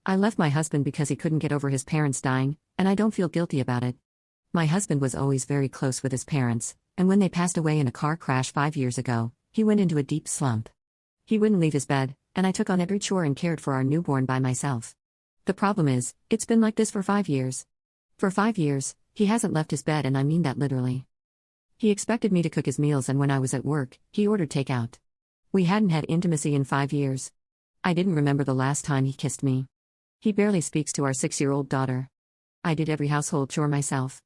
I left my husband because he couldn't get over his parents dying, and I don't feel guilty about it. My husband was always very close with his parents, and when they passed away in a car crash 5 years ago, he went into a deep slump. He wouldn't leave his bed, and I took on every chore and cared for our newborn by myself. The problem is, it's been like this for 5 years. For 5 years, he hasn't left his bed, and I mean that literally. He expected me to cook his meals, and when I was at work, he ordered takeout. We hadn't had intimacy in 5 years. I didn't remember the last time he kissed me. He barely speaks to our 6-year-old daughter. I did every household chore myself.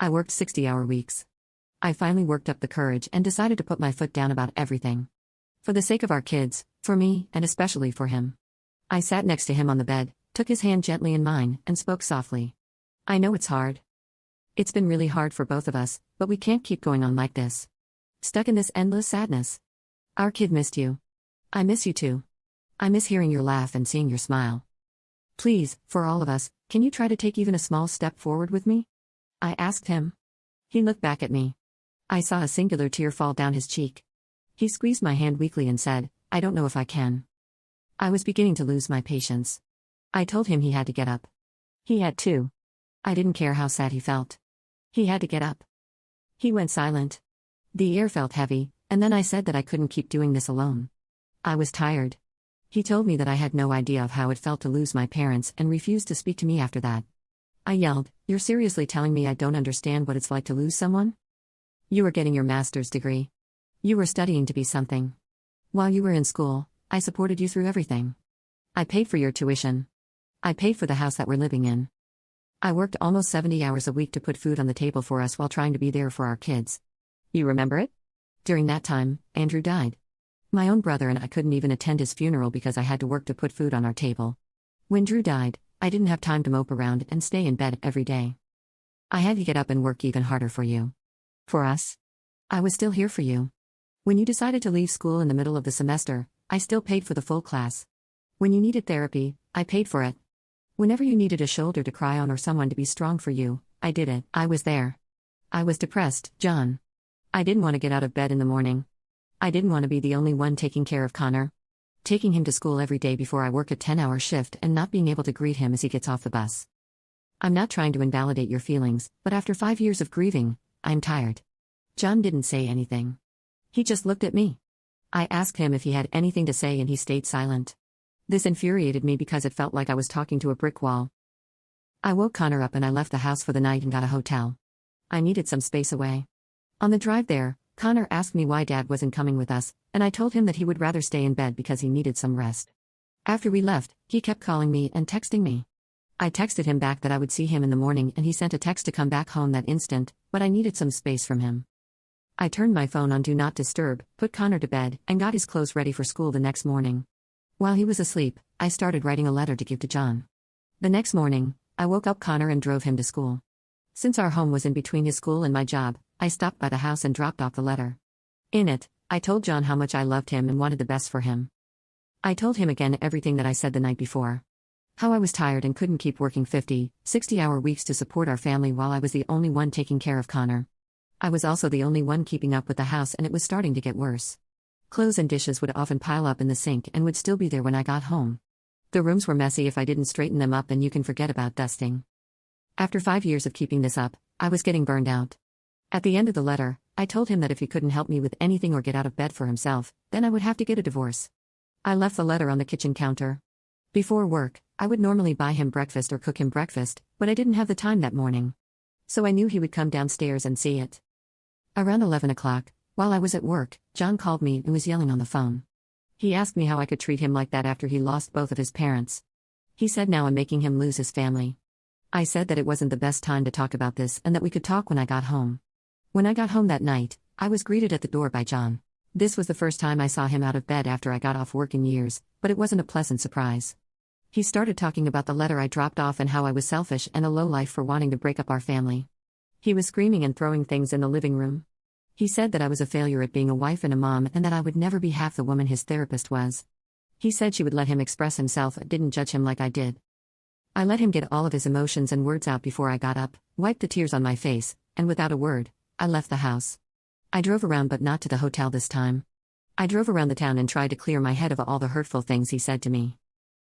I worked 60-hour weeks. I finally worked up the courage and decided to put my foot down about everything. For the sake of our kids, for me, and especially for him. I sat next to him on the bed, took his hand gently in mine, and spoke softly. I know it's hard. It's been really hard for both of us, but we can't keep going on like this. Stuck in this endless sadness. Our kid missed you. I miss you too. I miss hearing your laugh and seeing your smile. Please, for all of us, can you try to take even a small step forward with me? I asked him. He looked back at me. I saw a singular tear fall down his cheek. He squeezed my hand weakly and said, I don't know if I can. I was beginning to lose my patience. I told him he had to get up. He had to. I didn't care how sad he felt. He had to get up. He went silent. The air felt heavy, and then I said that I couldn't keep doing this alone. I was tired. He told me that I had no idea of how it felt to lose my parents and refused to speak to me after that. I yelled, You're seriously telling me I don't understand what it's like to lose someone? You were getting your master's degree. You were studying to be something. While you were in school, I supported you through everything. I paid for your tuition. I paid for the house that we're living in. I worked almost 70 hours a week to put food on the table for us while trying to be there for our kids. You remember it? During that time, Andrew died. My own brother and I couldn't even attend his funeral because I had to work to put food on our table. When Drew died, I didn't have time to mope around and stay in bed every day. I had to get up and work even harder for you. For us. I was still here for you. When you decided to leave school in the middle of the semester, I still paid for the full class. When you needed therapy, I paid for it. Whenever you needed a shoulder to cry on or someone to be strong for you, I did it. I was there. I was depressed, John. I didn't want to get out of bed in the morning. I didn't want to be the only one taking care of Connor. Taking him to school every day before I work a 10-hour shift and not being able to greet him as he gets off the bus. I'm not trying to invalidate your feelings, but after 5 years of grieving, I'm tired. John didn't say anything. He just looked at me. I asked him if he had anything to say and he stayed silent. This infuriated me because it felt like I was talking to a brick wall. I woke Connor up and I left the house for the night and got a hotel. I needed some space away. On the drive there, Connor asked me why Dad wasn't coming with us, and I told him that he would rather stay in bed because he needed some rest. After we left, he kept calling me and texting me. I texted him back that I would see him in the morning and he sent a text to come back home that instant, but I needed some space from him. I turned my phone on Do Not Disturb, put Connor to bed, and got his clothes ready for school the next morning. While he was asleep, I started writing a letter to give to John. The next morning, I woke up Connor and drove him to school. Since our home was in between his school and my job, I stopped by the house and dropped off the letter. In it, I told John how much I loved him and wanted the best for him. I told him again everything that I said the night before. How I was tired and couldn't keep working 50, 60-hour weeks to support our family while I was the only one taking care of Connor. I was also the only one keeping up with the house and it was starting to get worse. Clothes and dishes would often pile up in the sink and would still be there when I got home. The rooms were messy if I didn't straighten them up, and you can forget about dusting. After 5 years of keeping this up, I was getting burned out. At the end of the letter, I told him that if he couldn't help me with anything or get out of bed for himself, then I would have to get a divorce. I left the letter on the kitchen counter. Before work, I would normally buy him breakfast or cook him breakfast, but I didn't have the time that morning. So I knew he would come downstairs and see it. Around 11 o'clock, while I was at work, John called me and was yelling on the phone. He asked me how I could treat him like that after he lost both of his parents. He said now I'm making him lose his family. I said that it wasn't the best time to talk about this and that we could talk when I got home. When I got home that night, I was greeted at the door by John. This was the first time I saw him out of bed after I got off work in years, but it wasn't a pleasant surprise. He started talking about the letter I dropped off and how I was selfish and a lowlife for wanting to break up our family. He was screaming and throwing things in the living room. He said that I was a failure at being a wife and a mom and that I would never be half the woman his therapist was. He said she would let him express himself and didn't judge him like I did. I let him get all of his emotions and words out before I got up, wiped the tears on my face, and without a word, I left the house. I drove around but not to the hotel this time. I drove around the town and tried to clear my head of all the hurtful things he said to me.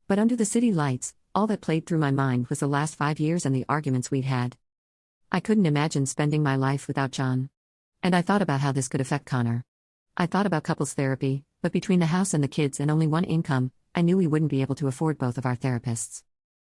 But under the city lights, All that played through my mind was the last 5 years and the arguments we'd had. I couldn't imagine spending my life without John. And I thought about how this could affect Connor. I thought about couples therapy, but between the house and the kids and only one income, I knew we wouldn't be able to afford both of our therapists.